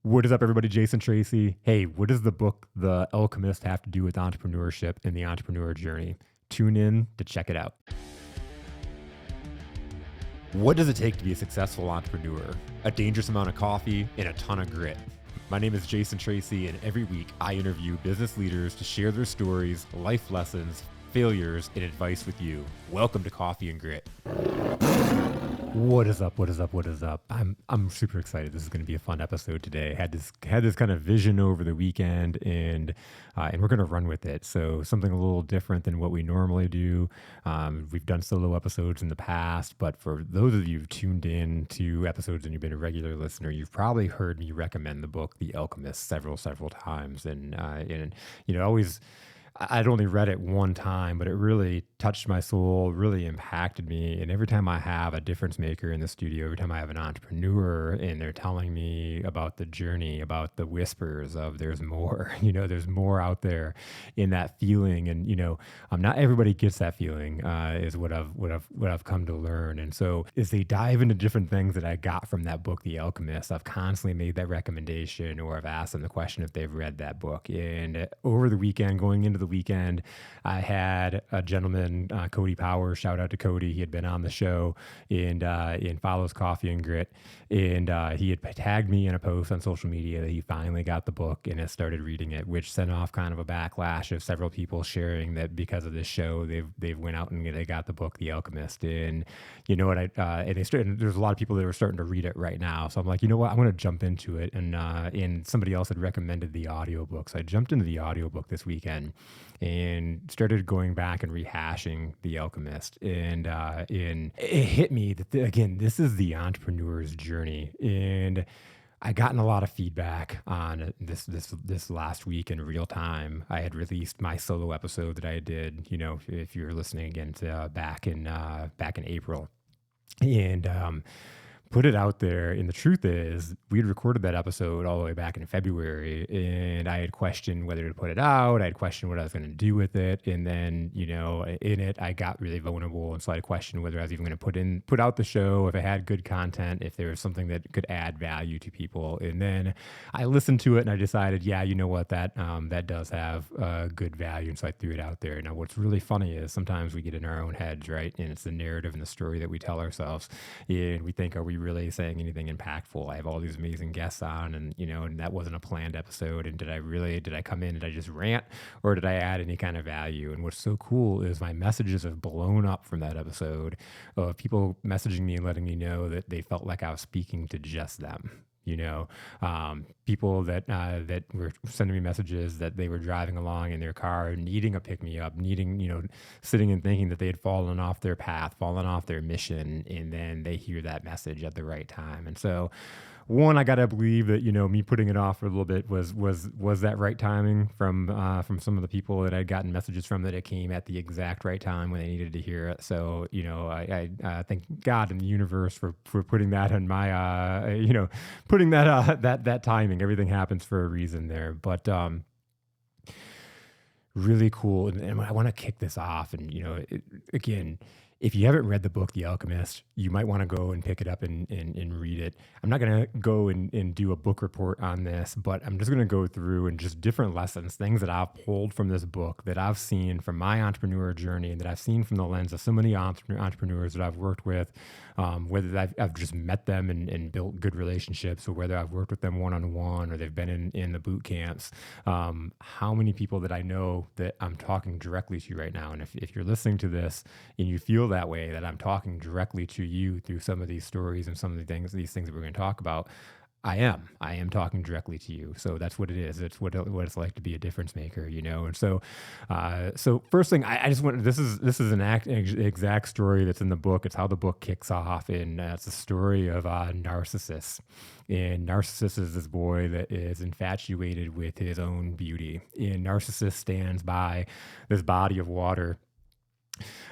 What is up, everybody? Jason Tracy. Hey, what does the book The Alchemist have to do with entrepreneurship and the entrepreneur journey? Tune in to check it out. What does it take to be a successful entrepreneur? A dangerous amount of coffee and a ton of grit. My name is Jason Tracy, and every week I interview business leaders to share their stories, life lessons, failures, and advice with you. Welcome to Coffee and Grit. What is up? What is up? What is up? I'm super excited. This is going to be a fun episode today. Had this kind of vision over the weekend, and we're going to run with it. So something a little different than what we normally do. We've done solo episodes in the past, but for those of you who've tuned in to episodes and you've been a regular listener, you've probably heard me recommend the book The Alchemist several times, and always. I'd only read it one time, but it really touched my soul, really impacted me. And every time I have a difference maker in the studio, every time I have an entrepreneur and they're telling me about the journey, about the whispers of there's more, there's more out there in that feeling. And, not everybody gets that feeling, is what I've come to learn. And so as they dive into different things that I got from that book, The Alchemist, I've constantly made that recommendation, or I've asked them the question if they've read that book. And over the weekend, going into the weekend, I had a gentleman, Cody Power, shout out to Cody. He had been on the show and follows Coffee and Grit. And he had tagged me in a post on social media that he finally got the book and has started reading it, which sent off kind of a backlash of several people sharing that because of this show, they've went out and they got the book, The Alchemist. And you know what? There's a lot of people that are starting to read it right now. So I'm like, you know what? I'm going to jump into it. And somebody else had recommended the audiobook. So I jumped into the audiobook this weekend and started going back and rehashing The Alchemist. And it hit me that, again, this is the entrepreneur's journey. And I gotten a lot of feedback on this last week in real time. I had released my solo episode that I did, if you're listening again to back in April. And put it out there. And the truth is, we had recorded that episode all the way back in February, and I had questioned whether to put it out. I had questioned what I was going to do with it. And then, in it, I got really vulnerable. And so I had questioned whether I was even going to put out the show, if it had good content, if there was something that could add value to people. And then I listened to it and I decided, yeah, you know what, that does have good value. And so I threw it out there. Now, what's really funny is sometimes we get in our own heads, right? And it's the narrative and the story that we tell ourselves. And we think, are we really saying anything impactful? I have all these amazing guests on, and that wasn't a planned episode. And did I come in, did I just rant, or did I add any kind of value? And what's so cool is my messages have blown up from that episode of people messaging me and letting me know that they felt like I was speaking to just them. People that were sending me messages that they were driving along in their car, needing a pick me up, sitting and thinking that they had fallen off their path, fallen off their mission, and then they hear that message at the right time. And so, one, I gotta believe that me putting it off for a little bit was that right timing from some of the people that I'd gotten messages from, that it came at the exact right time when they needed to hear it. So I thank God and the universe for putting that in my putting that timing. Everything happens for a reason there, but really cool. And I want to kick this off, and again, if you haven't read the book The Alchemist, you might want to go and pick it up and read it. I'm not going to go and do a book report on this, but I'm just going to go through and just different lessons, things that I've pulled from this book, that I've seen from my entrepreneur journey, and that I've seen from the lens of so many entrepreneurs that I've worked with, whether I've just met them and built good relationships, or whether I've worked with them one-on-one, or they've been in the boot camps. How many people that I know that I'm talking directly to right now. And if you're listening to this and you feel that way, that I'm talking directly to you through some of these stories and some of these things that we're going to talk about, I am talking directly to you. So that's what it is. It's what it's like to be a difference maker, And so, first thing, I just want, this is an exact story that's in the book. It's how the book kicks off, and it's a story of Narcissus. And Narcissus is this boy that is infatuated with his own beauty. And Narcissus stands by this body of water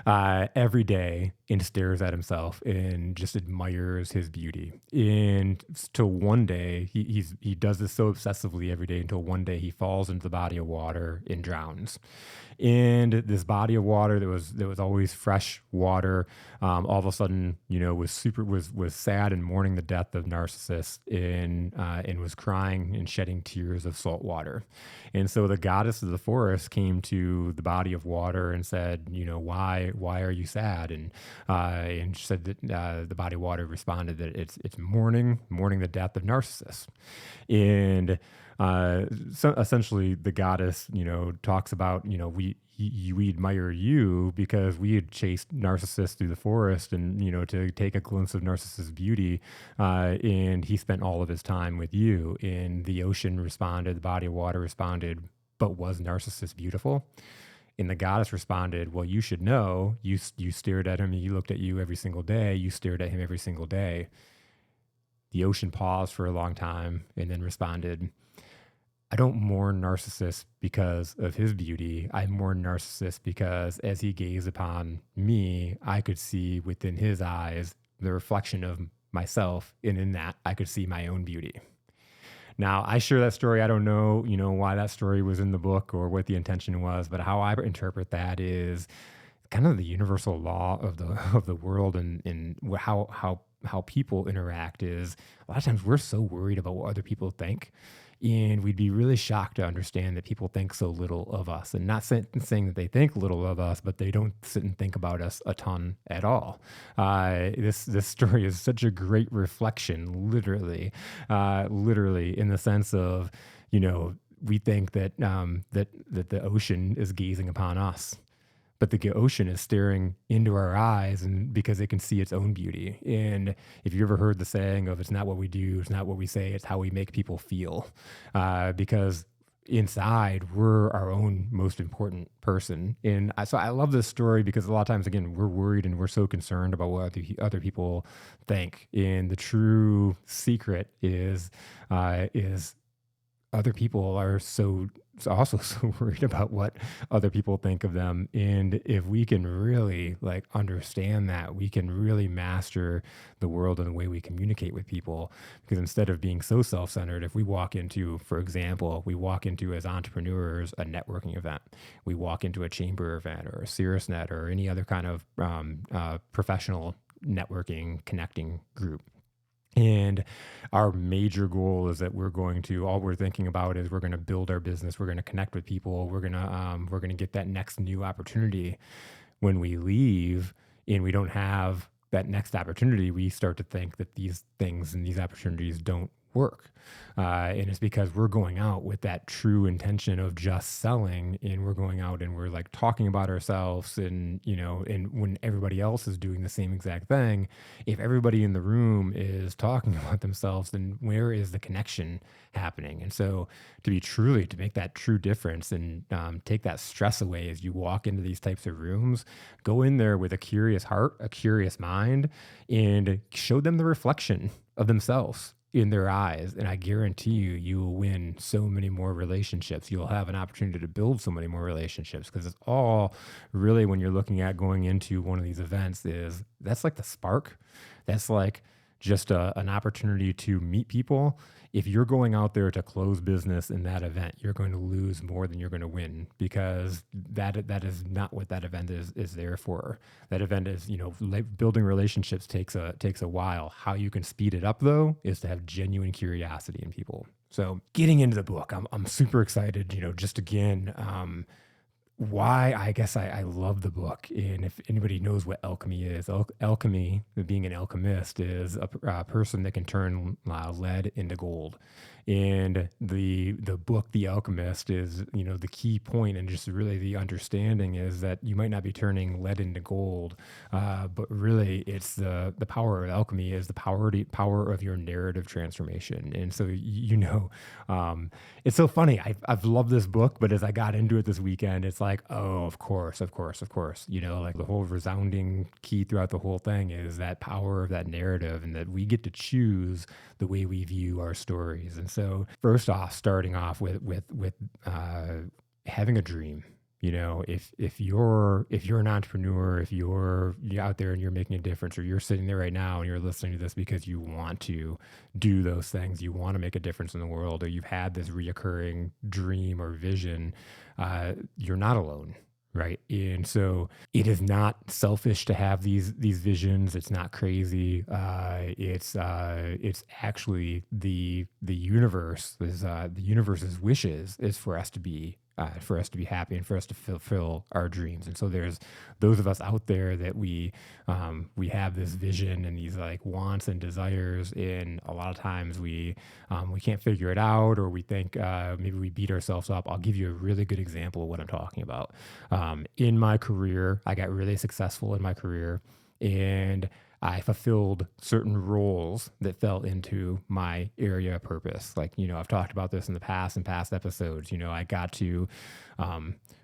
every day and stares at himself and just admires his beauty. And till one day, he does this so obsessively every day until one day he falls into the body of water and drowns. And this body of water that was always fresh water, all of a sudden, was sad and mourning the death of Narcissus, and was crying and shedding tears of salt water. And so the goddess of the forest came to the body of water and said, why are you sad? And she said that the body of water responded that it's mourning the death of Narcissus. And so essentially the goddess, talks about, we admire you because we had chased Narcissus through the forest and, to take a glimpse of Narcissus' beauty. And he spent all of his time with you. And the ocean responded, the body of water responded, but was Narcissus beautiful? And the goddess responded, well, you should know, you stared at him, you looked at you every single day, you stared at him every single day. The ocean paused for a long time and then responded, I don't mourn Narcissus because of his beauty. I mourn Narcissus because as he gazed upon me, I could see within his eyes the reflection of myself. And in that, I could see my own beauty. Now, I share that story. I don't know, why that story was in the book or what the intention was, but how I interpret that is kind of the universal law of the world and how people interact is a lot of times we're so worried about what other people think. And we'd be really shocked to understand that people think so little of us, and not saying that they think little of us, but they don't sit and think about us a ton at all. This story is such a great reflection, literally in the sense of, we think that that the ocean is gazing upon us. But the ocean is staring into our eyes, and because it can see its own beauty. And if you ever heard the saying of "it's not what we do, it's not what we say, it's how we make people feel," because inside we're our own most important person. And so I love this story because a lot of times, again, we're worried and we're so concerned about what other people think. And the true secret is other people are also so worried about what other people think of them. And if we can really understand that, we can really master the world and the way we communicate with people. Because instead of being so self-centered, if we walk into, for example, as entrepreneurs, a networking event, we walk into a chamber event or a CirrusNet or any other kind of professional networking connecting group. And our major goal is that all we're thinking about is we're going to build our business. We're going to connect with people. We're going to get that next new opportunity. When we leave and we don't have that next opportunity, we start to think that these things and these opportunities don't work. And it's because we're going out with that true intention of just selling, and we're going out and we're talking about ourselves, and and when everybody else is doing the same exact thing, if everybody in the room is talking about themselves, then where is the connection happening? And so to make that true difference and take that stress away as you walk into these types of rooms, go in there with a curious heart, a curious mind, and show them the reflection of themselves in their eyes. And I guarantee you will win so many more relationships. You'll have an opportunity to build so many more relationships, because it's all really, when you're looking at going into one of these events, that's like the spark. That's like just an opportunity to meet people. If you're going out there to close business in that event, you're going to lose more than you're going to win, because that is not what that event is there for. That event is, building relationships takes a while. How you can speed it up, though, is to have genuine curiosity in people. So getting into the book, I'm super excited, just again, why I guess I love the book. And if anybody knows what alchemy is, alchemy, being an alchemist, is a person that can turn lead into gold. And the book, The Alchemist, is, the key point, and just really the understanding is that you might not be turning lead into gold, but really it's the power of alchemy is the power of your narrative transformation. And so, it's so funny. I've loved this book, but as I got into it this weekend, it's like, oh, of course. The whole resounding key throughout the whole thing is that power of that narrative, and that we get to choose the way we view our stories. And so first off, starting off with having a dream. If you're an entrepreneur, if you're out there and you're making a difference, or you're sitting there right now and you're listening to this because you want to do those things, you want to make a difference in the world, or you've had this reoccurring dream or vision, you're not alone. Right. And so it is not selfish to have these visions. It's not crazy. It's actually the universe's wishes is for us to be happy and for us to fulfill our dreams. And so there's those of us out there that we have this vision and these like wants and desires, and a lot of times we can't figure it out, or we think maybe we beat ourselves up. I'll give you a really good example of what I'm talking about. In my career, I got really successful in my career, and I fulfilled certain roles that fell into my area of purpose. Like, I've talked about this in the past, in past episodes. I got to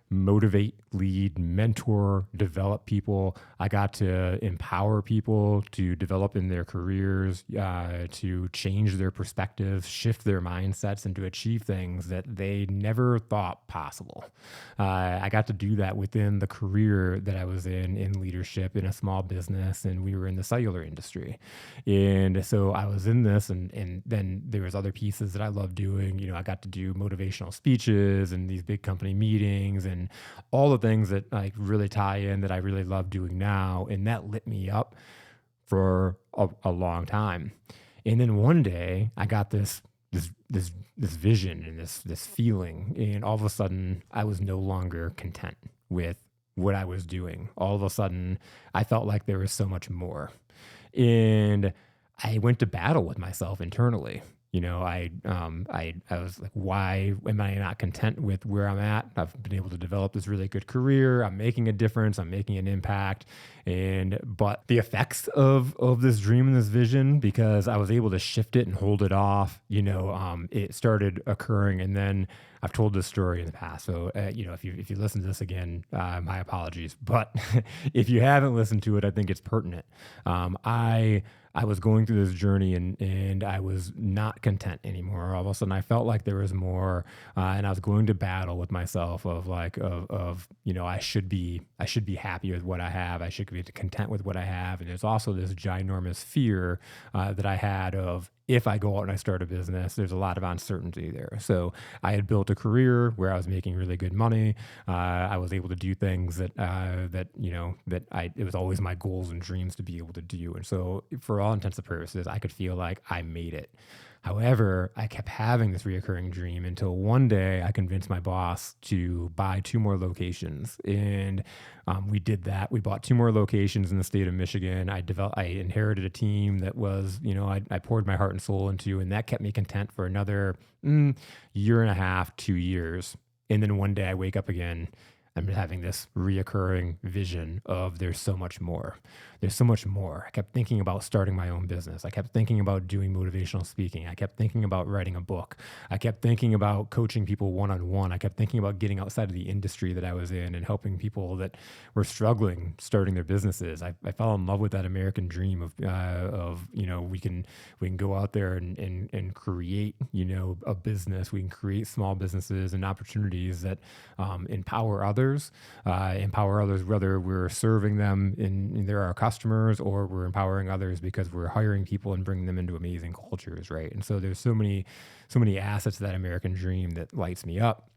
motivate, lead, mentor, develop people. I got to empower people to develop in their careers, to change their perspectives, shift their mindsets, and to achieve things that they never thought possible. I got to do that within the career that I was in leadership in a small business, and we were in the cellular industry. And so I was in this, and then there was other pieces that I loved doing. I got to do motivational speeches and these big company meetings and all the things that like really tie in that I really love doing now. And that lit me up for a long time. And then one day I got this vision and this feeling, and all of a sudden I was no longer content with what I was doing. All of a sudden I felt like there was so much more. And I went to battle with myself internally. I was like, why am I not content with where I'm at? I've been able to develop this really good career. I'm making a difference. I'm making an impact. But the effects of this dream and this vision, because I was able to shift it and hold it off, it started occurring. And then I've told this story in the past. So, if you listen to this again, my apologies. But if you haven't listened to it, I think it's pertinent. I was going through this journey and I was not content anymore. All of a sudden I felt like there was more, and I was going to battle with myself of I should be happy with what I have. I should be content with what I have. And there's also this ginormous fear that I had of, if I go out and I start a business, there's a lot of uncertainty there. So I had built a career where I was making really good money. I was able to do things that it was always my goals and dreams to be able to do. And so for all intents and purposes, I could feel like I made it. However, I kept having this reoccurring dream until one day I convinced my boss to buy 2 more locations. And we did that. We bought 2 more locations in the state of Michigan. I inherited a team that was, I poured my heart and soul into, and that kept me content for another year and a half, 2 years. And then one day I wake up again. I'm having this reoccurring vision of there's so much more. There's so much more. I kept thinking about starting my own business. I kept thinking about doing motivational speaking. I kept thinking about writing a book. I kept thinking about coaching people one-on-one. I kept thinking about getting outside of the industry that I was in and helping people that were struggling starting their businesses. I fell in love with that American dream of we can go out there and create, a business. We can create small businesses and opportunities that empower others, whether we're serving them and they're our customers, or we're empowering others because we're hiring people and bringing them into amazing cultures, right? And so there's so many assets to that American dream that lights me up.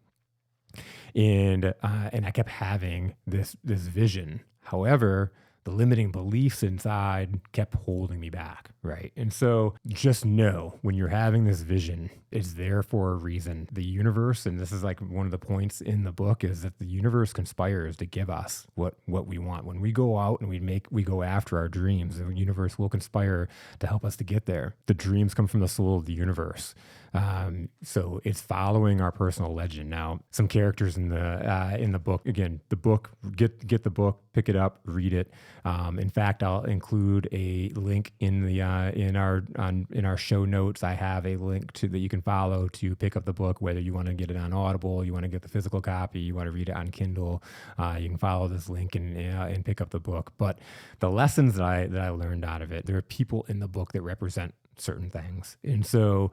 And I kept having this vision. However, the limiting beliefs inside kept holding me back, right? And so just know when you're having this vision, it's there for a reason. The universe, and this is like one of the points in the book, is that the universe conspires to give us what we want. When we go out and we go after our dreams, the universe will conspire to help us to get there. The dreams come from the soul of the universe. So it's following our personal legend. Now, some characters in the book, again, the book, get the book, pick it up, read it. In fact, I'll include a link in our show notes. I have a link that you can follow to pick up the book, whether you want to get it on Audible, you want to get the physical copy, you want to read it on Kindle. You can follow this link and pick up the book. But the lessons that I learned out of it, there are people in the book that represent certain things. And so,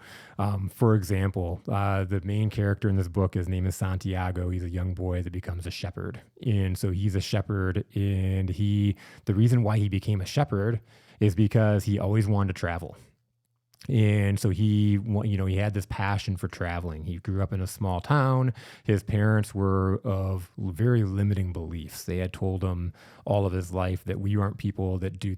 for example, the main character in this book, his name is Santiago. He's a young boy that becomes a shepherd. And so he's a shepherd, and the reason why he became a shepherd is because he always wanted to travel. And so he had this passion for traveling. He grew up in a small town. His parents were of very limiting beliefs. They had told him all of his life that we aren't people that do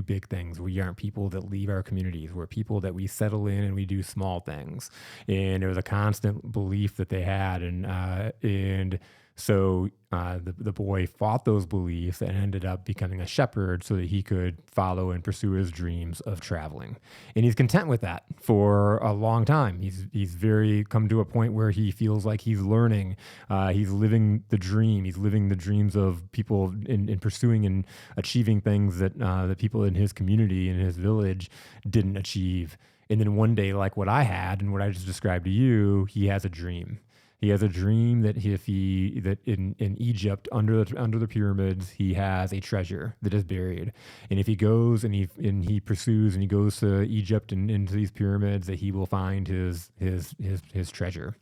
big things. We aren't people that leave our communities. We're people that we settle in and we do small things. And it was a constant belief that they had. And so the boy fought those beliefs and ended up becoming a shepherd so that he could follow and pursue his dreams of traveling. And he's content with that for a long time. He's very come to a point where he feels like he's learning. He's living the dream. He's living the dreams of people in pursuing and achieving things that the people in his community, in his village, didn't achieve. And then one day, like what I had and what I just described to you, he has a dream. He has a dream that in Egypt under the pyramids he has a treasure that is buried, and if he goes and he pursues and he goes to Egypt and into these pyramids, that he will find his treasure.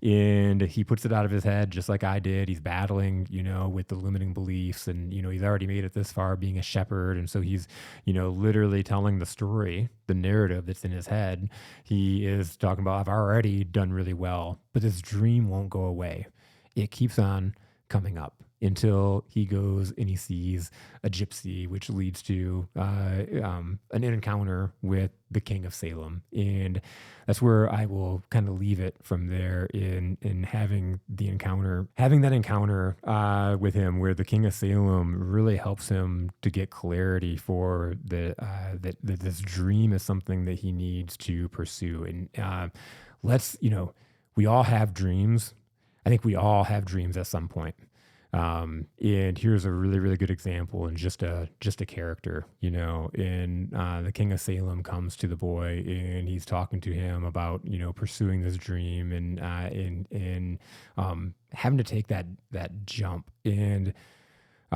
And he puts it out of his head, just like I did. He's battling, with the limiting beliefs, and he's already made it this far being a shepherd, and so he's literally telling the story, the narrative that's in his head. He is talking about, I've already done really well, but this dream won't go away. It keeps on coming up until he goes and he sees a gypsy, which leads to an encounter with the king of Salem. And that's where I will kind of leave it from there in having that encounter with him, where the king of Salem really helps him to get clarity for that this dream is something that he needs to pursue. And we all have dreams. I think we all have dreams at some point. And here's a really, really good example, and just a character, and the king of Salem comes to the boy and he's talking to him about, pursuing this dream and having to take that jump. And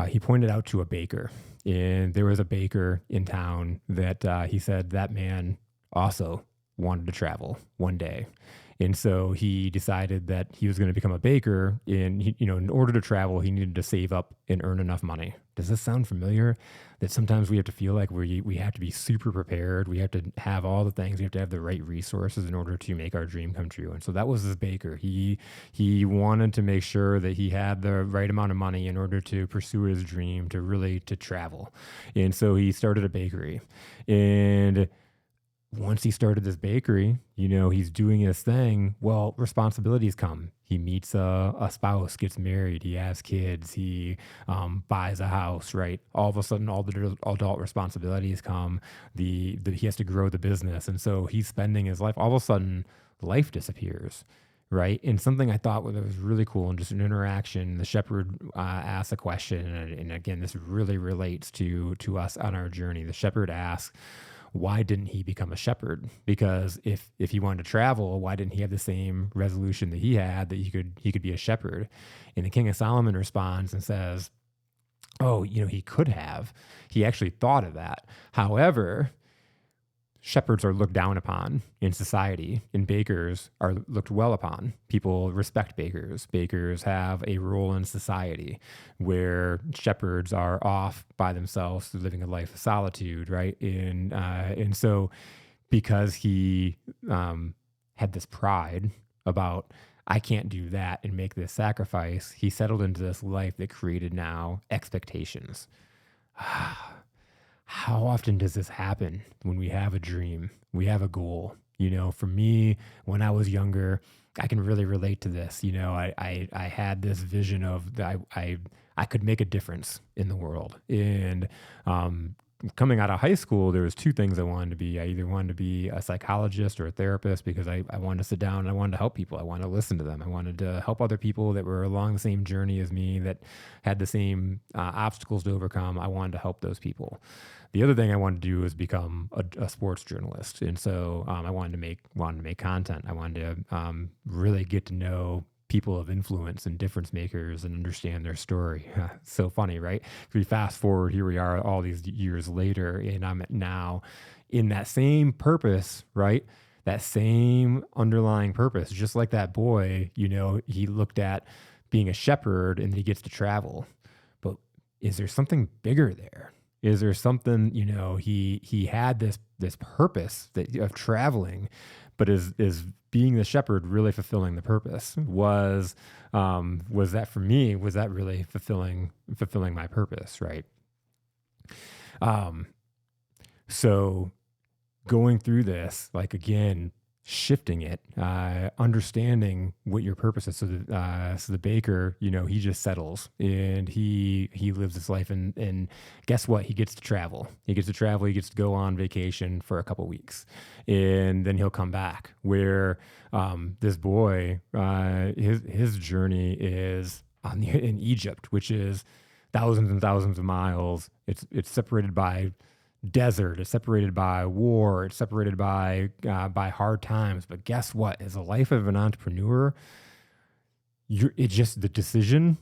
he pointed out to a baker, and there was a baker in town that he said that man also wanted to travel one day. And so he decided that he was going to become a baker, and in order to travel, he needed to save up and earn enough money. Does this sound familiar? That sometimes we have to feel like we have to be super prepared. We have to have all the things. We have to have the right resources in order to make our dream come true. And so that was this baker. He wanted to make sure that he had the right amount of money in order to pursue his dream, to travel. And so he started a bakery. And once he started this bakery, he's doing his thing. Well, responsibilities come. He meets a spouse, gets married, he has kids, he buys a house, right? All of a sudden, all the adult responsibilities come. He has to grow the business. And so he's spending his life. All of a sudden, life disappears, right? And something I thought that was really cool, and just an interaction, the shepherd asks a question. And again, this really relates to us on our journey. The shepherd asks, why didn't he become a shepherd? Because if he wanted to travel, why didn't he have the same resolution that he had, that he could be a shepherd? And the king of Solomon responds and says, oh, he could have. He actually thought of that. However, shepherds are looked down upon in society, and bakers are looked well upon. People respect bakers. Bakers have a role in society, where shepherds are off by themselves, living a life of solitude, right? And so because he had this pride about, I can't do that and make this sacrifice, he settled into this life that created now expectations. How often does this happen when we have a dream, we have a goal? For me, when I was younger, I can really relate to this. I had this vision of that I could make a difference in the world. And coming out of high school, there was two things I wanted to be. I either wanted to be a psychologist or a therapist, because I wanted to sit down and I wanted to help people. I wanted to listen to them. I wanted to help other people that were along the same journey as me, that had the same obstacles to overcome. I wanted to help those people. The other thing I wanted to do was become a sports journalist. And so I wanted to make content. I wanted to really get to know people of influence and difference makers and understand their story. So funny, right? If we fast forward, here we are all these years later, and I'm now in that same purpose, right? That same underlying purpose, just like that boy, he looked at being a shepherd and then he gets to travel. But is there something bigger there? Is there something, he had this purpose of traveling, but is being the shepherd really fulfilling the purpose? Was that for me? Was that really fulfilling my purpose? Right. So going through this, like, again, shifting it, understanding what your purpose is. So the baker, he just settles and he lives his life, and guess what? He gets to travel. He gets to go on vacation for a couple weeks, and then he'll come back. Where this boy, his journey is in Egypt, which is thousands and thousands of miles. It's separated by desert, it's separated by war, it's separated by hard times. But guess what? As a life of an entrepreneur, it's just the decision.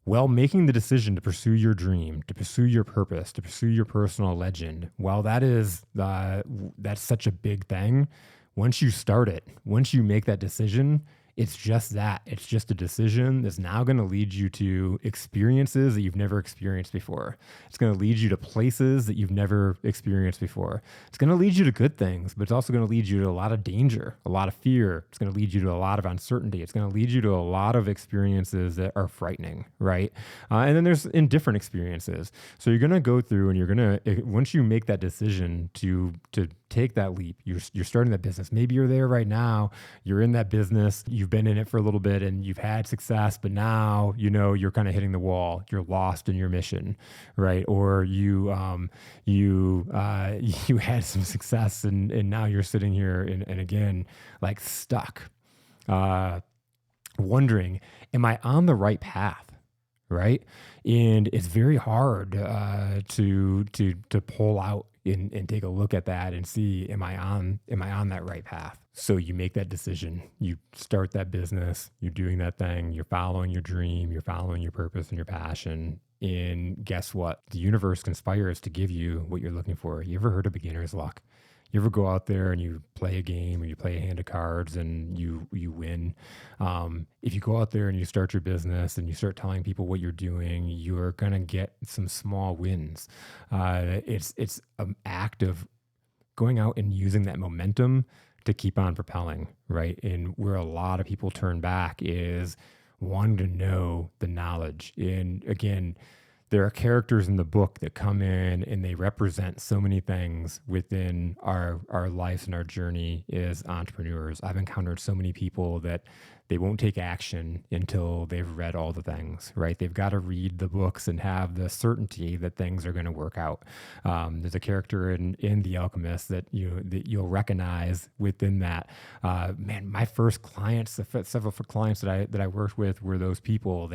Well, making the decision to pursue your dream, to pursue your purpose, to pursue your personal legend. Well, that's such a big thing. Once you start it, once you make that decision, it's just that. It's just a decision that's now going to lead you to experiences that you've never experienced before. It's going to lead you to places that you've never experienced before. It's going to lead you to good things, but it's also going to lead you to a lot of danger, a lot of fear. It's going to lead you to a lot of uncertainty. It's going to lead you to a lot of experiences that are frightening, right? And then there's indifferent experiences. So you're going to go through, and you're going to, once you make that decision to take that leap, you're starting that business. Maybe you're there right now. You're in that business. You've been in it for a little bit and you've had success, but now, you're kind of hitting the wall. You're lost in your mission, right? Or you had some success and now you're sitting here and again, like stuck, wondering, am I on the right path? Right. And it's very hard to pull out and take a look at that and see, am I on that right path? So you make that decision, you start that business, you're doing that thing, you're following your dream, you're following your purpose and your passion. And guess what? The universe conspires to give you what you're looking for. You ever heard of beginner's luck? You ever go out there and you play a game or you play a hand of cards and you win? If you go out there and you start your business and you start telling people what you're doing, you're gonna get some small wins. It's an act of going out and using that momentum to keep on propelling, right? And where a lot of people turn back is wanting to know the knowledge. And again, there are characters in the book that come in and they represent so many things within our lives and our journey as entrepreneurs. I've encountered so many people that they won't take action until they've read all the things, right? They've got to read the books and have the certainty that things are going to work out. There's a character in The Alchemist that you'll recognize within that. Man, my first clients, several clients that I worked with were those people.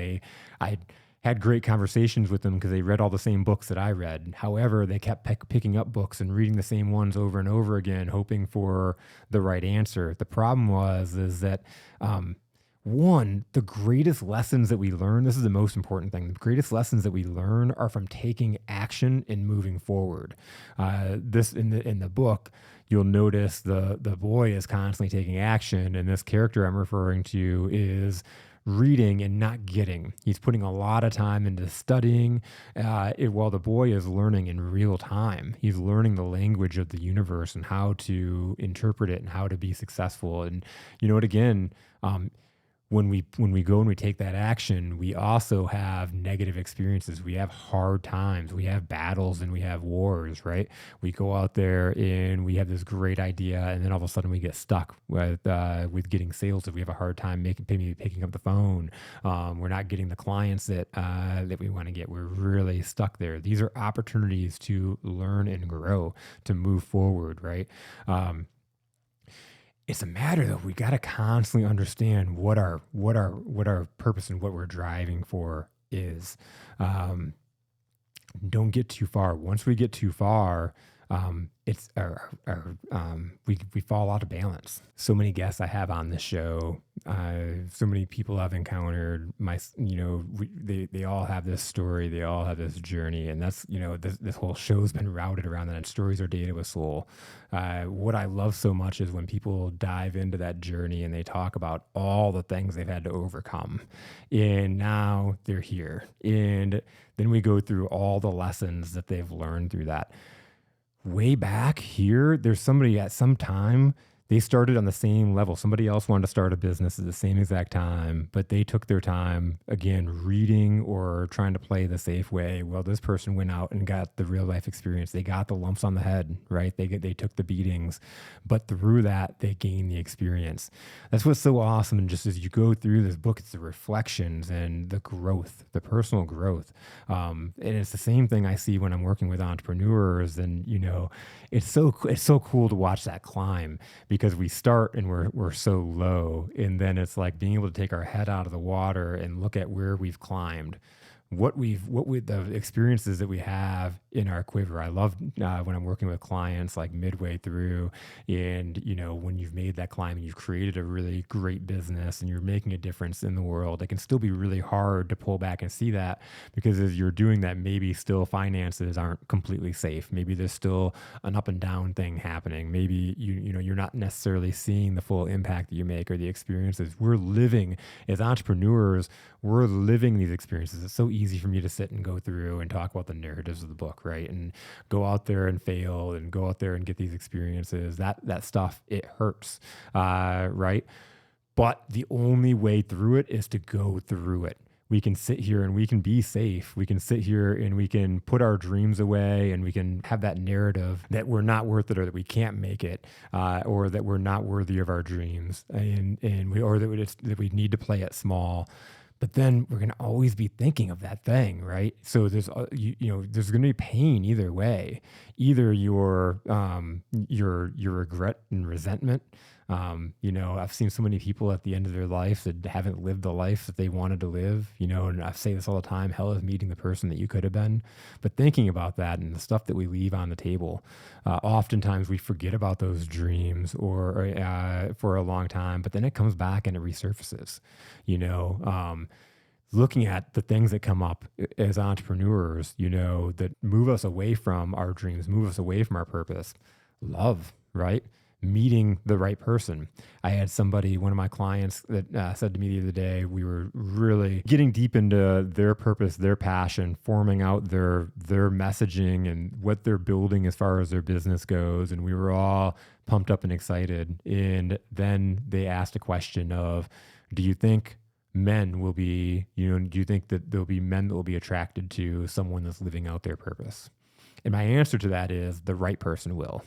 I had great conversations with them because they read all the same books that I read. However, they kept picking up books and reading the same ones over and over again, hoping for the right answer. The problem is that the greatest lessons that we learn, this is the most important thing, the greatest lessons that we learn are from taking action and moving forward. This in the book, you'll notice the boy is constantly taking action, and this character I'm referring to is reading and not getting. He's putting a lot of time into studying while the boy is learning in real time. He's learning the language of the universe and how to interpret it and how to be successful. And again, when we go and we take that action, we also have negative experiences. We have hard times. We have battles and we have wars, right? We go out there and we have this great idea, and then all of a sudden we get stuck with getting sales. If we have a hard time picking up the phone, we're not getting the clients that we want to get. We're really stuck there. These are opportunities to learn and grow, to move forward, right? It's a matter though, we got to constantly understand what our purpose and what we're driving for is. Don't get too far. Once we get too far, we fall out of balance. So many guests I have on this show So many people I've encountered, they all have this story, they all have this journey, and that's, this whole show's been routed around that. Stories are data with soul. What I love so much is when people dive into that journey and they talk about all the things they've had to overcome, and now they're here. And then we go through all the lessons that they've learned through that. Way back here, there's somebody at some time, they started on the same level. Somebody else wanted to start a business at the same exact time, but they took their time, again, reading or trying to play the safe way. Well, this person went out and got the real life experience. They got the lumps on the head, right? They took the beatings, but through that, they gained the experience. That's what's so awesome. And just as you go through this book, it's the reflections and the growth, the personal growth. And it's the same thing I see when I'm working with entrepreneurs. And, it's so cool to watch that climb, because we start and we're so low, and then it's like being able to take our head out of the water and look at where we've climbed, the experiences that we have in our quiver. I love when I'm working with clients like midway through, and when you've made that climb and you've created a really great business and you're making a difference in the world, it can still be really hard to pull back and see that, because as you're doing that, maybe still finances aren't completely safe. Maybe there's still an up and down thing happening. Maybe you're not necessarily seeing the full impact that you make or the experiences. We're living as entrepreneurs, we're living these experiences. It's so easy for me to sit and go through and talk about the narratives of the book, right? And go out there and fail and go out there and get these experiences. That stuff, it hurts, right? But the only way through it is to go through it. We can sit here and we can be safe. We can sit here and we can put our dreams away, and we can have that narrative that we're not worth it, or that we can't make it, or that we're not worthy of our dreams, that we need to play it small. But then we're going to always be thinking of that thing, right? So there's there's going to be pain either way. Either your regret and resentment. I've seen so many people at the end of their life that haven't lived the life that they wanted to live. And I say this all the time: hell is meeting the person that you could have been. But thinking about that and the stuff that we leave on the table, oftentimes we forget about those dreams or for a long time, but then it comes back and it resurfaces. Looking at the things that come up as entrepreneurs, that move us away from our dreams, move us away from our purpose. Love, right? Meeting the right person. I had one of my clients that said to me the other day, we were really getting deep into their purpose, their passion, forming out their messaging and what they're building as far as their business goes. And we were all pumped up and excited. And then they asked a question of, do you think men will be, do you think that there'll be men that will be attracted to someone that's living out their purpose? And my answer to that is the right person will.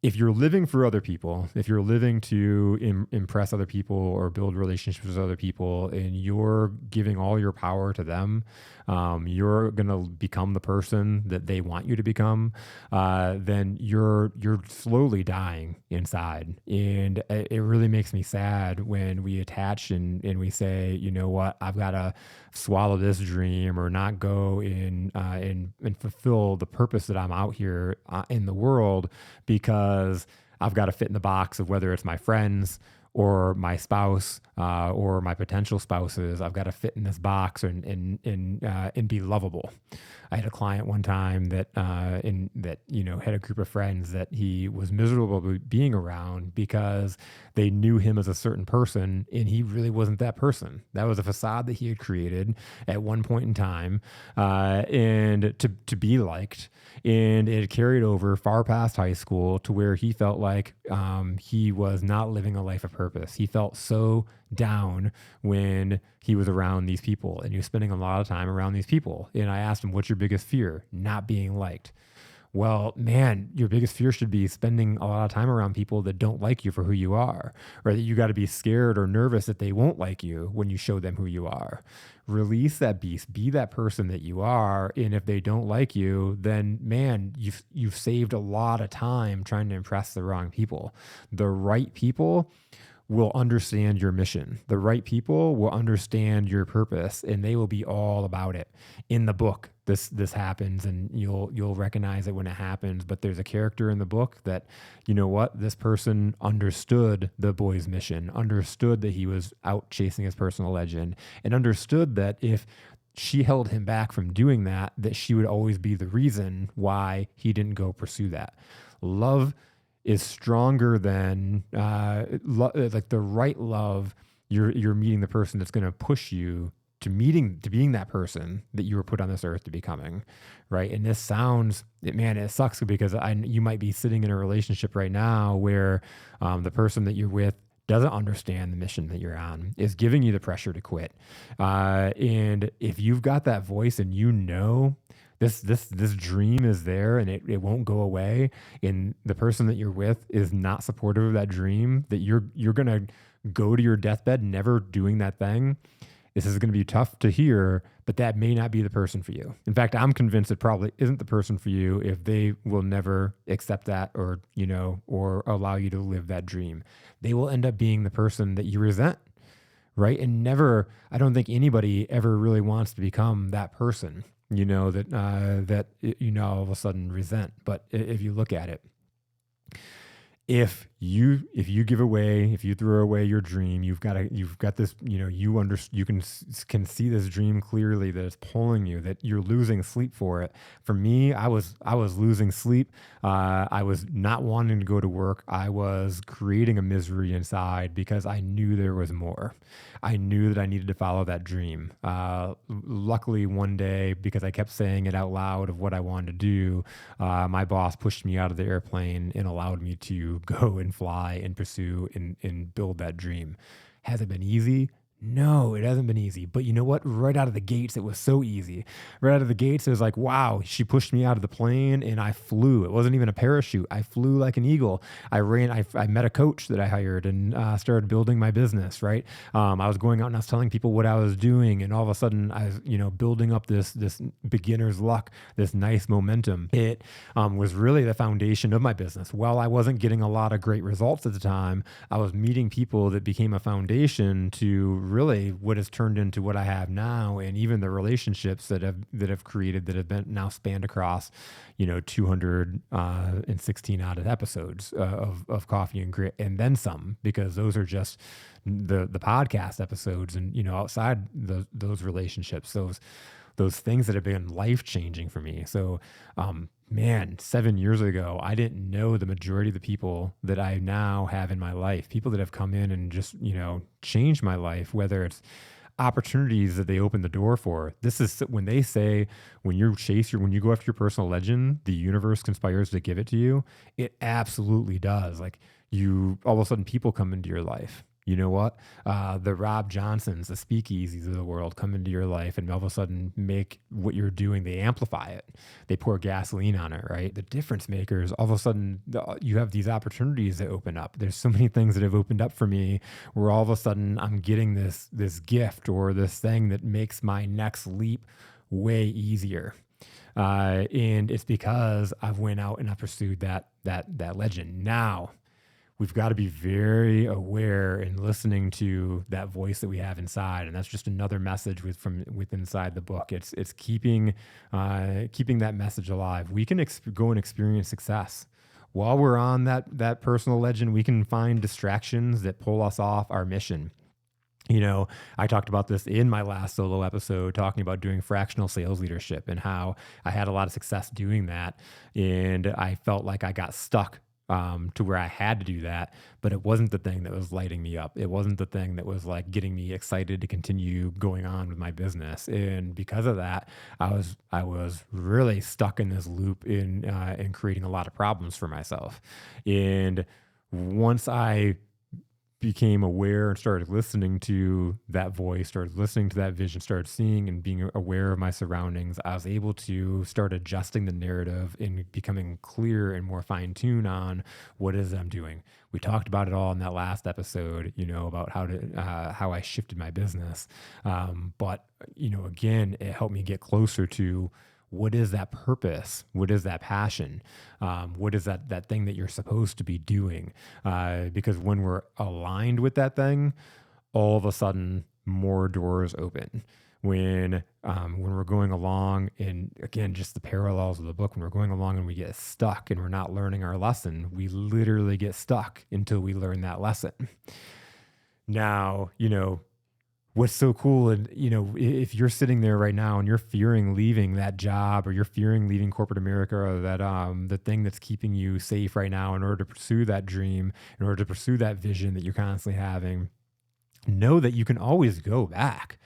If you're living for other people, if you're living to impress other people or build relationships with other people, and you're giving all your power to them, you're going to become the person that they want you to become, then you're slowly dying inside. And it really makes me sad when we attach and we say, you know what, I've got to swallow this dream or not go in and fulfill the purpose that I'm out here in the world, because I've got to fit in the box of whether it's my friends or my spouse or my potential spouses. I've got to fit in this box and be lovable. I had a client one time that had a group of friends that he was miserable being around because they knew him as a certain person, and he really wasn't that person. That was a facade that he had created at one point in time, and to be liked. And it carried over far past high school to where he felt like he was not living a life of purpose. He felt so down when he was around these people, and he was spending a lot of time around these people. And I asked him, what's your biggest fear? Not being liked. Well, man, your biggest fear should be spending a lot of time around people that don't like you for who you are, or that you got to be scared or nervous that they won't like you when you show them who you are. Release that beast, be that person that you are. And if they don't like you, then man, you've saved a lot of time trying to impress the wrong people. The right people will understand your mission. The right people will understand your purpose, and they will be all about it. In the book, this happens, and you'll recognize it when it happens. But there's a character in the book that, you know what, this person understood the boy's mission, understood that he was out chasing his personal legend, and understood that if she held him back from doing that, that she would always be the reason why he didn't go pursue that. Love is stronger than like the right love. You're meeting the person that's going to push you to being that person that you were put on this earth to becoming, right? And this sounds, man, it sucks because you might be sitting in a relationship right now where the person that you're with doesn't understand the mission that you're on, is giving you the pressure to quit. And if you've got that voice and you know this dream is there and it won't go away, and the person that you're with is not supportive of that dream, that you're gonna go to your deathbed never doing that thing, this is going to be tough to hear, but that may not be the person for you. In fact, I'm convinced it probably isn't the person for you if they will never accept that, or, or allow you to live that dream. They will end up being the person that you resent, right? And never, I don't think anybody ever really wants to become that person, that all of a sudden resent. But if you look at it, if you throw away your dream, you've got this, you can see this dream clearly, that it's pulling you, that you're losing sleep for it. For me, I was losing sleep. I was not wanting to go to work. I was creating a misery inside because I knew there was more. I knew that I needed to follow that dream. Luckily, one day, because I kept saying it out loud of what I wanted to do, my boss pushed me out of the airplane and allowed me to go and fly and pursue and build that dream. Has it been easy? No, it hasn't been easy. But you know what? Right out of the gates, it was so easy. Right out of the gates, it was like, wow, she pushed me out of the plane and I flew. It wasn't even a parachute. I flew like an eagle. I met a coach that I hired and started building my business, right? I was going out and I was telling people what I was doing. And all of a sudden I was, building up this beginner's luck, this nice momentum. It was really the foundation of my business. While I wasn't getting a lot of great results at the time, I was meeting people that became a foundation to really what has turned into what I have now, and even the relationships that have created, that have been now spanned across, 216 odd episodes of Coffee and Grit, and then some, because those are just the podcast episodes, and outside those relationships, those things that have been life-changing for me. So, man, 7 years ago, I didn't know the majority of the people that I now have in my life, people that have come in and just, changed my life, whether it's opportunities that they open the door for. This is when they say, when you go after your personal legend, the universe conspires to give it to you. It absolutely does. Like, all of a sudden people come into your life. You know what? The Rob Johnsons, the speakeasies of the world come into your life and all of a sudden make what you're doing, they amplify it. They pour gasoline on it, right? The difference makers, all of a sudden you have these opportunities that open up. There's so many things that have opened up for me where all of a sudden I'm getting this gift or this thing that makes my next leap way easier. And it's because I've went out and I pursued that legend. Now, we've got to be very aware and listening to that voice that we have inside, and that's just another message from inside the book. It's keeping that message alive. We can go and experience success while we're on that personal legend. We can find distractions that pull us off our mission. I talked about this in my last solo episode, talking about doing fractional sales leadership and how I had a lot of success doing that, and I felt like I got stuck to where I had to do that, but it wasn't the thing that was lighting me up. It wasn't the thing that was like getting me excited to continue going on with my business. And because of that, I was really stuck in this loop in creating a lot of problems for myself. And once I became aware and started listening to that voice, started listening to that vision, started seeing and being aware of my surroundings, I was able to start adjusting the narrative and becoming clear and more fine-tuned on what it is I'm doing. We talked about it all in that last episode, about how I shifted my business. But again, it helped me get closer to what is that purpose? What is that passion? What is that thing that you're supposed to be doing? Because when we're aligned with that thing, all of a sudden more doors open. when we're going along, and again, just the parallels of the book, when we're going along and we get stuck and we're not learning our lesson, we literally get stuck until we learn that lesson. Now, what's so cool, and if you're sitting there right now and you're fearing leaving that job, or you're fearing leaving corporate America, or that the thing that's keeping you safe right now in order to pursue that dream, in order to pursue that vision that you're constantly having, know that you can always go back.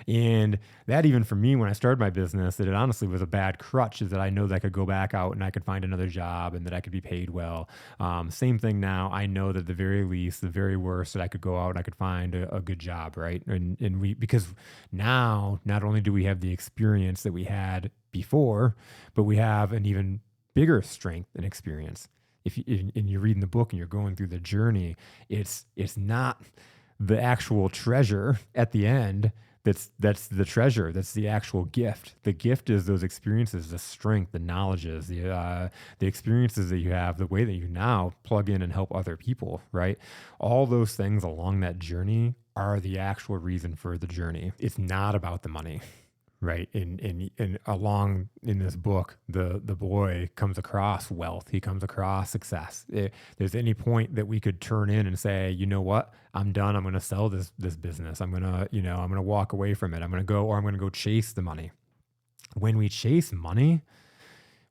And that, even for me, when I started my business, that it honestly was a bad crutch, is that I know that I could go back out and I could find another job and that I could be paid well. Same thing now. I know that the very least, the very worst, that I could go out and I could find a good job, right? Because now not only do we have the experience that we had before, but we have an even bigger strength and experience. If you're reading the book and you're going through the journey, it's not the actual treasure at the end. That's the treasure. That's the actual gift. The gift is those experiences, the strength, the knowledges, the experiences that you have, the way that you now plug in and help other people, right? All those things along that journey are the actual reason for the journey. It's not about the money, right? And along in this book, the boy comes across wealth. He comes across success. There's any point that we could turn in and say, you know what, I'm done. I'm going to sell this business. I'm going to walk away from it. I'm going to go chase the money. When we chase money,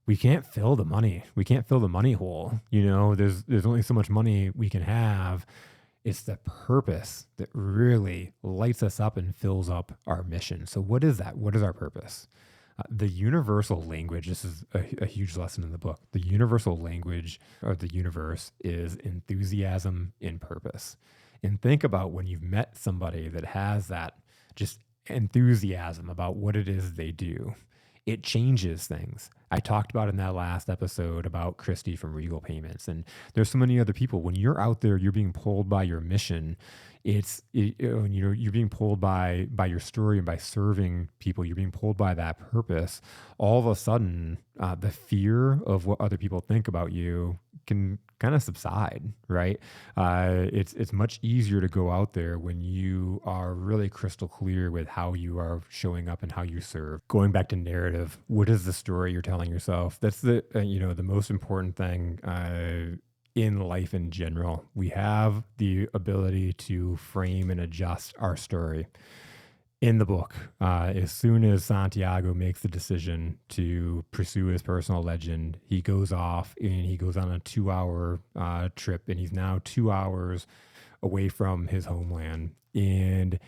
we can't fill the money. We can't fill the money hole. There's only so much money we can have. It's the purpose that really lights us up and fills up our mission. So what is that? What is our purpose? The universal language, this is a huge lesson in the book. The universal language of the universe is enthusiasm in purpose. And think about when you've met somebody that has that just enthusiasm about what it is they do. It changes things. I talked about in that last episode about Christy from Regal Payments, and there's so many other people. When you're out there, you're being pulled by your mission. You're being pulled by your story and by serving people. You're being pulled by that purpose. All of a sudden, the fear of what other people think about you can kind of subside, right? It's much easier to go out there when you are really crystal clear with how you are showing up and how you serve. Going back to narrative, what is the story you're telling yourself? That's the most important thing in life in general. We have the ability to frame and adjust our story. In the book, as soon as Santiago makes the decision to pursue his personal legend, he goes off and he goes on a 2-hour trip, and he's now 2 hours away from his homeland, and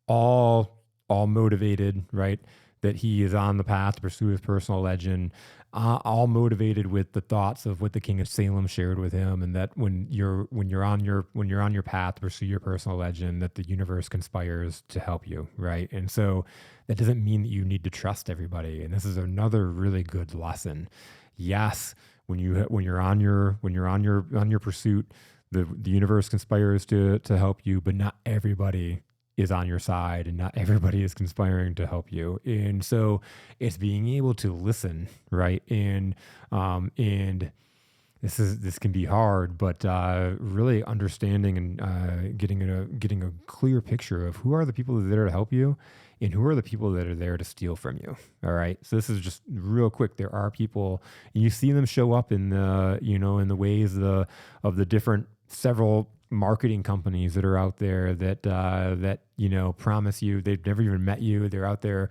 all motivated, right? That he is on the path to pursue his personal legend, all motivated with the thoughts of what the King of Salem shared with him, and that when you're on your path to pursue your personal legend, that the universe conspires to help you, right? And so that doesn't mean that you need to trust everybody. And this is another really good lesson. Yes, when you're on your pursuit, the universe conspires to help you, but not everybody is on your side, and not everybody is conspiring to help you. And so it's being able to listen, right? And this can be hard, but really understanding and getting a clear picture of who are the people that are there to help you, and who are the people that are there to steal from you. All right. So this is just real quick. There are people, and you see them show up in the ways of the different several marketing companies that are out there that promise you, they've never even met you. They're out there,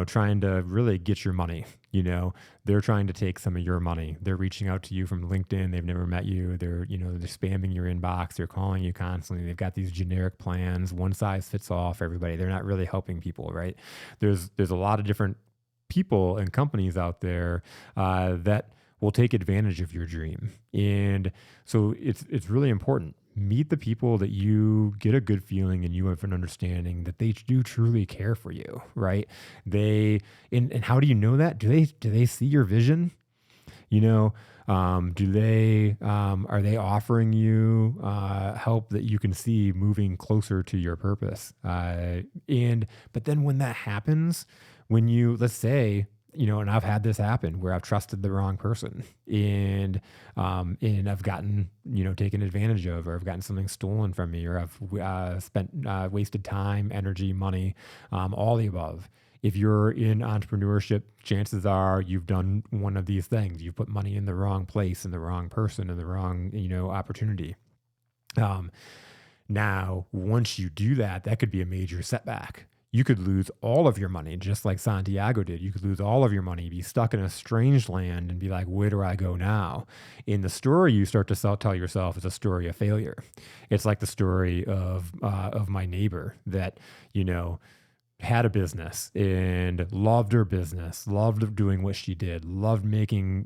trying to really get your money. They're trying to take some of your money. They're reaching out to you from LinkedIn. They've never met you. They're spamming your inbox. They're calling you constantly. They've got these generic plans, one size fits all for everybody. They're not really helping people, right? There's a lot of different people and companies out there that will take advantage of your dream. And so it's really important. Meet the people that you get a good feeling and you have an understanding that they do truly care for you, right? And how do you know that? Do they see your vision? Are they offering you help that you can see moving closer to your purpose? But then when that happens, let's say, and I've had this happen where I've trusted the wrong person, and I've gotten, taken advantage of, or I've gotten something stolen from me, or I've spent wasted time, energy, money, all the above. If you're in entrepreneurship, chances are you've done one of these things. You've put money in the wrong place, in the wrong person, in the wrong, opportunity. Now, once you do that, that could be a major setback. You could lose all of your money, just like Santiago did. You could lose all of your money, be stuck in a strange land, and be like, where do I go now? In the story you start to tell yourself is a story of failure. It's like the story of my neighbor that, had a business and loved her business, loved doing what she did, loved making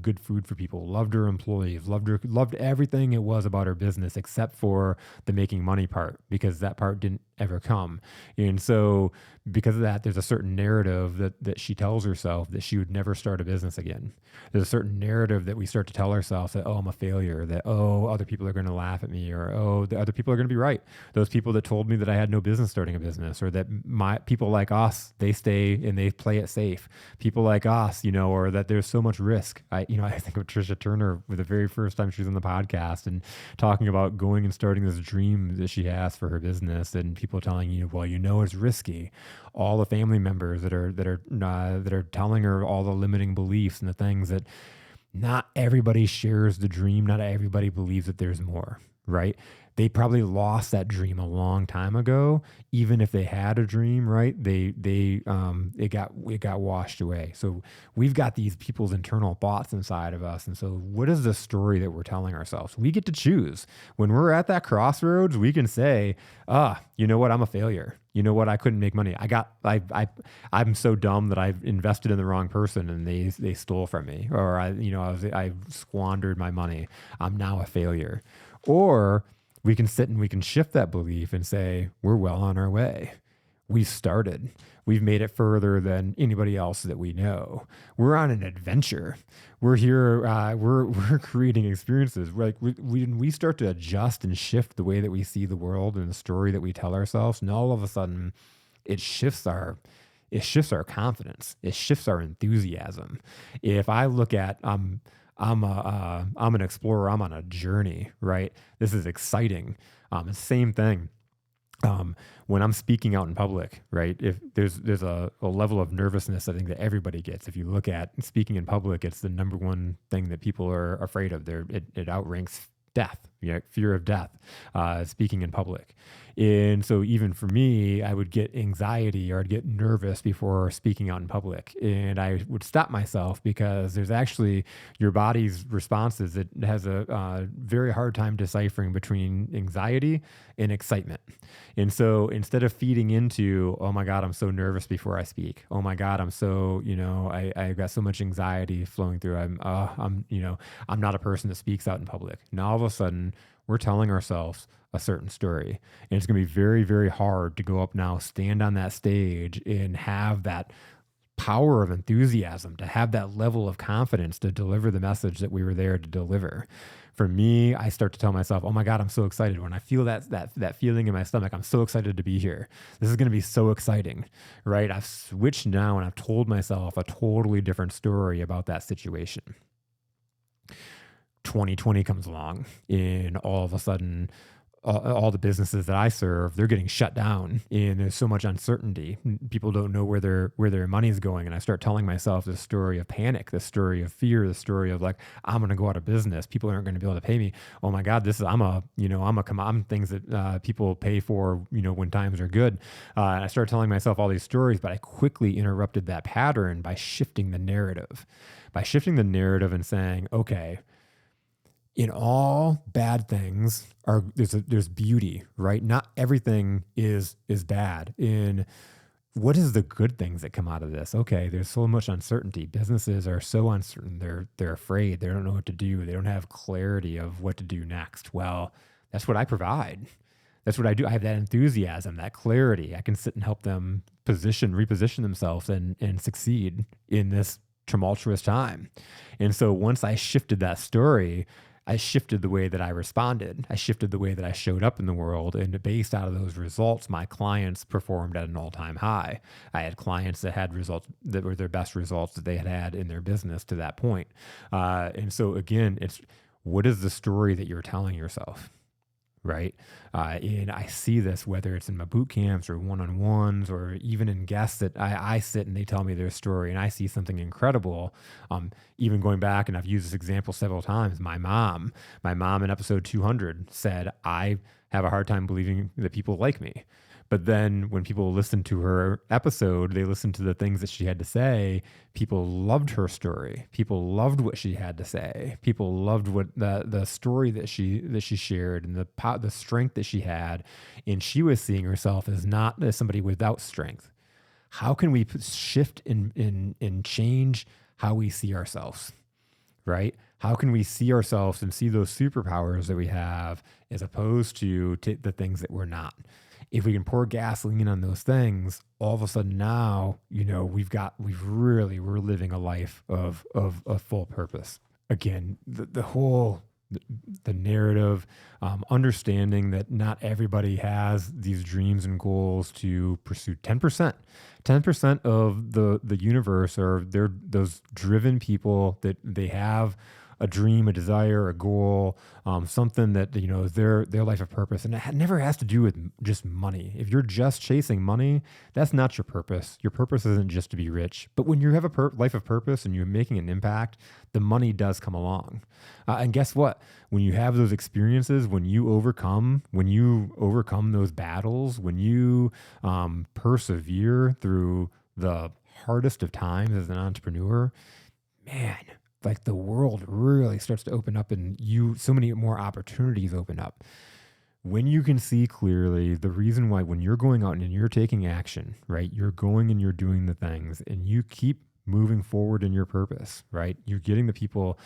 good food for people, loved her employees, loved everything it was about her business except for the making money part, because that part didn't ever come. And so because of that, there's a certain narrative that she tells herself that she would never start a business again. There's a certain narrative that we start to tell ourselves that, oh, I'm a failure, that, oh, other people are going to laugh at me, or, oh, the other people are going to be right. Those people that told me that I had no business starting a business, or that my people like us, they stay and they play it safe. People like us, or that there's so much risk. I think of Trisha Turner with the very first time she was on the podcast and talking about going and starting this dream that she has for her business, and people telling you, well, it's risky. All the family members that are telling her all the limiting beliefs and the things that not everybody shares the dream. Not everybody believes that there's more, right? They probably lost that dream a long time ago. Even if they had a dream, right? It got washed away. So we've got these people's internal thoughts inside of us. And so what is the story that we're telling ourselves? We get to choose. When we're at that crossroads, we can say, you know what? I'm a failure. You know what? I couldn't make money. I'm so dumb that I've invested in the wrong person and they stole from me, or I squandered my money. I'm now a failure. Or we can sit and we can shift that belief and say, we're well on our way. We've started. We've made it further than anybody else that we know. We're on an adventure. We're here. We're creating experiences. When we start to adjust and shift the way that we see the world and the story that we tell ourselves, and all of a sudden, it shifts our confidence. It shifts our enthusiasm. If I look at I'm an explorer. I'm on a journey, right? This is exciting. Same thing. When I'm speaking out in public, right? If there's a level of nervousness, I think that everybody gets. If you look at speaking in public, it's the number one thing that people are afraid of. It outranks death, fear of death, speaking in public. And so even for me, I would get anxiety or I'd get nervous before speaking out in public. And I would stop myself because there's actually your body's responses. It has a very hard time deciphering between anxiety and excitement. And so instead of feeding into, oh my God, I'm so nervous before I speak. Oh my God, I'm so, I've got so much anxiety flowing through. I'm not a person that speaks out in public. Now all of a sudden we're telling ourselves a certain story. And it's going to be very, very hard to go up now, stand on that stage and have that power of enthusiasm, to have that level of confidence to deliver the message that we were there to deliver. For me, I start to tell myself, oh my God, I'm so excited. When I feel that feeling in my stomach, I'm so excited to be here. This is going to be so exciting, right? I've switched now and I've told myself a totally different story about that situation. 2020 comes along and all of a sudden, all the businesses that I serve, they're getting shut down and there's so much uncertainty. People don't know where their money is going. And I start telling myself this story of panic, this story of fear, the story of like, I'm going to go out of business. People aren't going to be able to pay me. Oh my God, I'm things that people pay for, when times are good. And I started telling myself all these stories, but I quickly interrupted that pattern by shifting the narrative and saying, okay, in all bad things there's beauty, right? Not everything is bad. In what is the good things that come out of this? Okay, there's so much uncertainty. Businesses are so uncertain. They're afraid. They don't know what to do. They don't have clarity of what to do next. Well, that's what I provide. That's what I do. I have that enthusiasm, that clarity. I can sit and help them reposition themselves and succeed in this tumultuous time. And so once I shifted that story, I shifted the way that I responded. I shifted the way that I showed up in the world. And based out of those results, my clients performed at an all-time high. I had clients that had results that were their best results that they had had in their business to that point. And so again, it's what is the story that you're telling yourself? right? And I see this whether it's in my boot camps or one-on-ones or even in guests that I sit and they tell me their story and I see something incredible. Even going back, and I've used this example several times, my mom in episode 200 said, I have a hard time believing that people like me. But then when people listened to her episode, they listened to the things that she had to say. People loved her story. People loved what she had to say. People loved what the story that she shared and the strength that she had. And she was seeing herself as not as somebody without strength. How can we shift and change how we see ourselves? Right? How can we see ourselves and see those superpowers that we have as opposed to the things that we're not? If we can pour gasoline on those things, all of a sudden now, we're living a life of full purpose. Again, the narrative, understanding that not everybody has these dreams and goals to pursue. 10% of the universe are those driven people that they have a dream, a desire, a goal, something that is their life of purpose, and it never has to do with just money. If you're just chasing money, that's not your purpose. Your purpose isn't just to be rich. But when you have a life of purpose and you're making an impact, the money does come along. And guess what? When you have those experiences, when you overcome those battles, when you persevere through the hardest of times as an entrepreneur, man, like the world really starts to open up and so many more opportunities open up. When you can see clearly the reason why, when you're going out and you're taking action, right? You're going and you're doing the things and you keep moving forward in your purpose, right? You're getting the people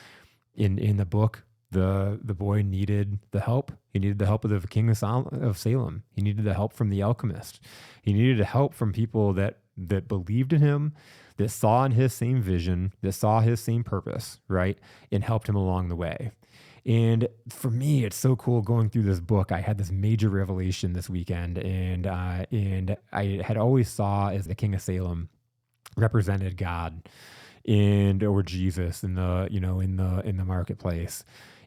in the book. The boy needed the help. He needed the help of the king of Salem. He needed the help from the alchemist. He needed the help from people that believed in him, that saw in his same vision, that saw his same purpose, right? And helped him along the way. And for me, it's so cool going through this book. I had this major revelation this weekend, and I had always saw as the king of Salem represented God or Jesus in the marketplace.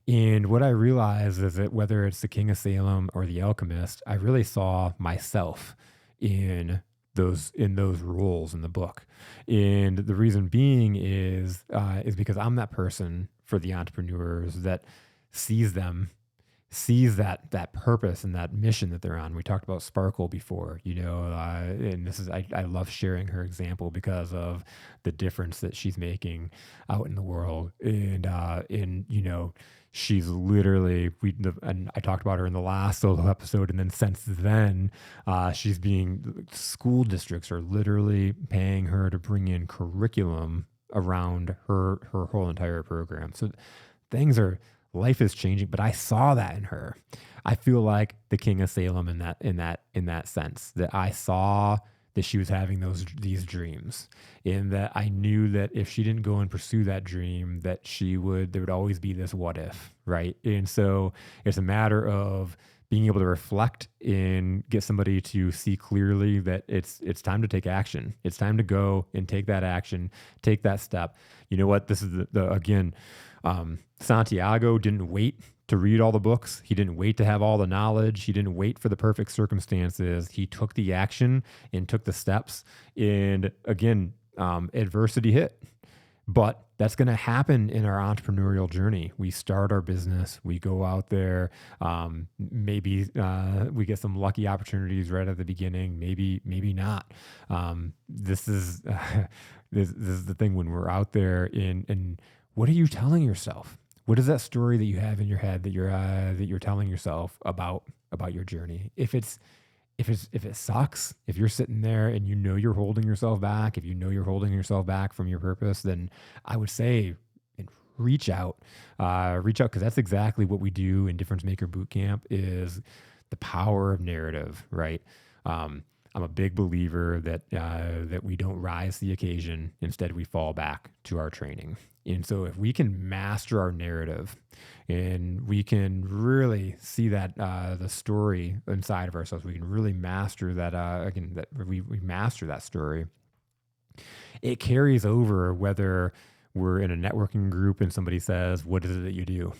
And what I realized is that whether it's the king of Salem or the alchemist, I really saw myself in those roles in the book. And the reason being is because I'm that person for the entrepreneurs that sees that purpose and that mission that they're on. We talked about Sparkle before, and this is, I love sharing her example because of the difference that she's making out in the world. And she's literally, and I talked about her in the last solo episode. And then since then, school districts are literally paying her to bring in curriculum around her whole entire program. So life is changing, but I saw that in her. I feel like the king of Salem in that sense, that I saw that she was having these dreams, and that I knew that if she didn't go and pursue that dream, that there would always be this what if, right? And so it's a matter of being able to reflect and get somebody to see clearly that it's time to take action. It's time to go and take that action, take that step. You know what? This is again, Santiago didn't wait to read all the books. He didn't wait to have all the knowledge. He didn't wait for the perfect circumstances. He took the action and took the steps. And again, adversity hit. But that's going to happen in our entrepreneurial journey. We start our business, we go out there, maybe we get some lucky opportunities right at the beginning, maybe not. This is this is the thing when we're out there. And what are you telling yourself? What is that story that you have in your head that you're telling yourself about your journey? If it sucks, if you're sitting there and you're holding yourself back, if you're holding yourself back from your purpose, then I would say reach out, because that's exactly what we do in Difference Maker Bootcamp is the power of narrative, right? I'm a big believer that we don't rise to the occasion. Instead, we fall back to our training. And so if we can master our narrative and we can really see that the story inside of ourselves, we can really master that, that we master that story. It carries over whether we're in a networking group and somebody says, what is it that you do?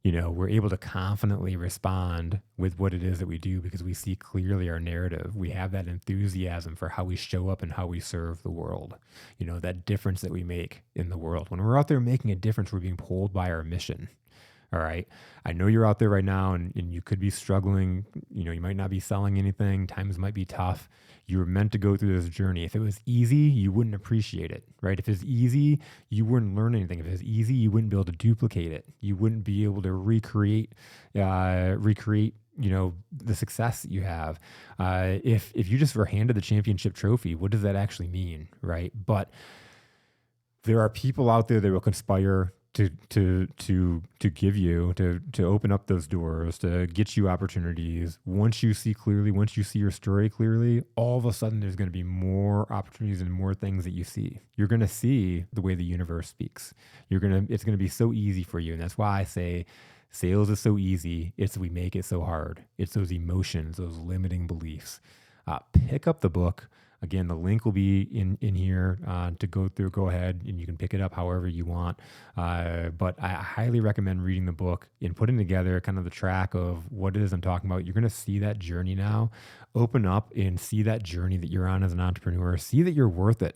We're able to confidently respond with what it is that we do because we see clearly our narrative. We have that enthusiasm for how we show up and how we serve the world. That difference that we make in the world. When we're out there making a difference, we're being pulled by our mission. All right. I know you're out there right now and you could be struggling. You might not be selling anything. Times might be tough. You were meant to go through this journey. If it was easy, you wouldn't appreciate it, right? If it's easy, you wouldn't learn anything. If it's easy, you wouldn't be able to duplicate it. You wouldn't be able to recreate, the success that you have. If you just were handed the championship trophy, what does that actually mean, right? But there are people out there that will conspire to give you, to open up those doors, to get you opportunities. Once you see clearly, once you see your story clearly, all of a sudden there's going to be more opportunities and more things that you see. You're going to see the way the universe speaks. It's going to be so easy for you. And that's why I say sales is so easy. We make it so hard. It's those emotions, those limiting beliefs. Pick up the book. Again, the link will be in here to go through. Go ahead and you can pick it up however you want. But I highly recommend reading the book and putting together kind of the track of what it is I'm talking about. You're going to see that journey now. Open up and see that journey that you're on as an entrepreneur. See that you're worth it.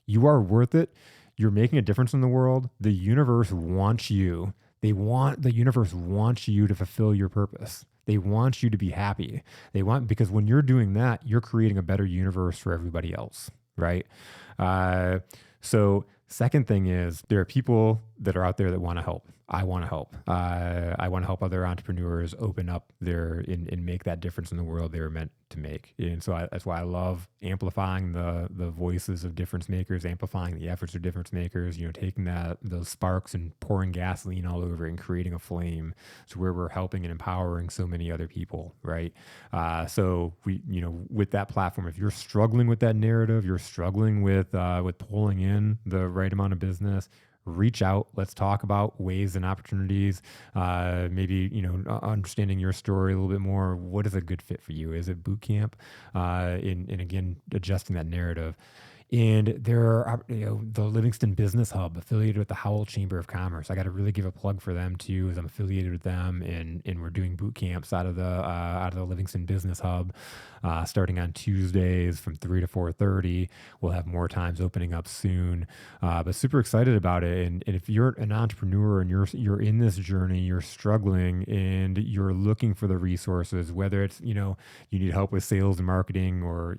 You are worth it. You're making a difference in the world. The universe wants you. The universe wants you to fulfill your purpose. They want you to be happy. Because when you're doing that, you're creating a better universe for everybody else, right? So second thing is there are people that are out there that want to help. I want to help. I want to help other entrepreneurs open up and make that difference in the world they were meant to make. And so that's why I love amplifying the voices of difference makers, amplifying the efforts of difference makers, taking those sparks and pouring gasoline all over it and creating a flame. So where we're helping and empowering so many other people, right? So we, with that platform, if you're struggling with that narrative, you're struggling with pulling in the right amount of business, reach out. Let's talk about ways and opportunities. Maybe, understanding your story a little bit more. What is a good fit for you? Is it boot camp? And again, adjusting that narrative. And there are, the Livingston Business Hub affiliated with the Howell Chamber of Commerce. I got to really give a plug for them too, as I'm affiliated with them, and we're doing boot camps out of the Livingston Business Hub, starting on Tuesdays from 3 to 4:30. We'll have more times opening up soon, but super excited about it. And if you're an entrepreneur and you're in this journey, you're struggling and you're looking for the resources, whether it's you need help with sales and marketing, or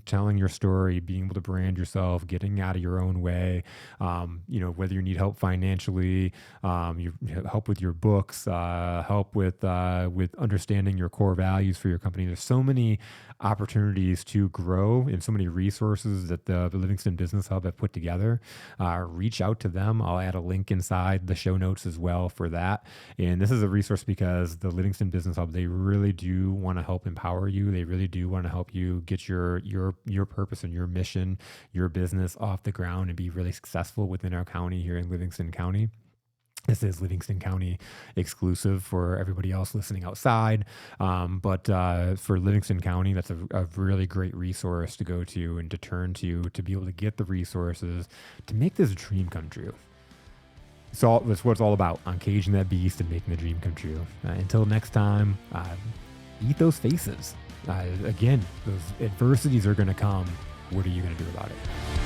telling your story, being able to brand yourself, getting out of your own way, whether you need help financially, you help with your books, help with understanding your core values for your company. There's so many opportunities to grow and so many resources that the Livingston Business Hub have put together. Reach out to them. I'll add a link inside the show notes as well for that. And this is a resource because the Livingston Business Hub, they really do want to help empower you. They really do want to help you get your purpose and your mission, your business off the ground and be really successful within our county here in Livingston County. This is Livingston County exclusive for everybody else listening outside. But for Livingston County, that's a really great resource to go to and to turn to be able to get the resources to make this dream come true. So that's what it's all about, on caging that beast and making the dream come true. Until next time, eat those faces. Again, those adversities are going to come. What are you going to do about it?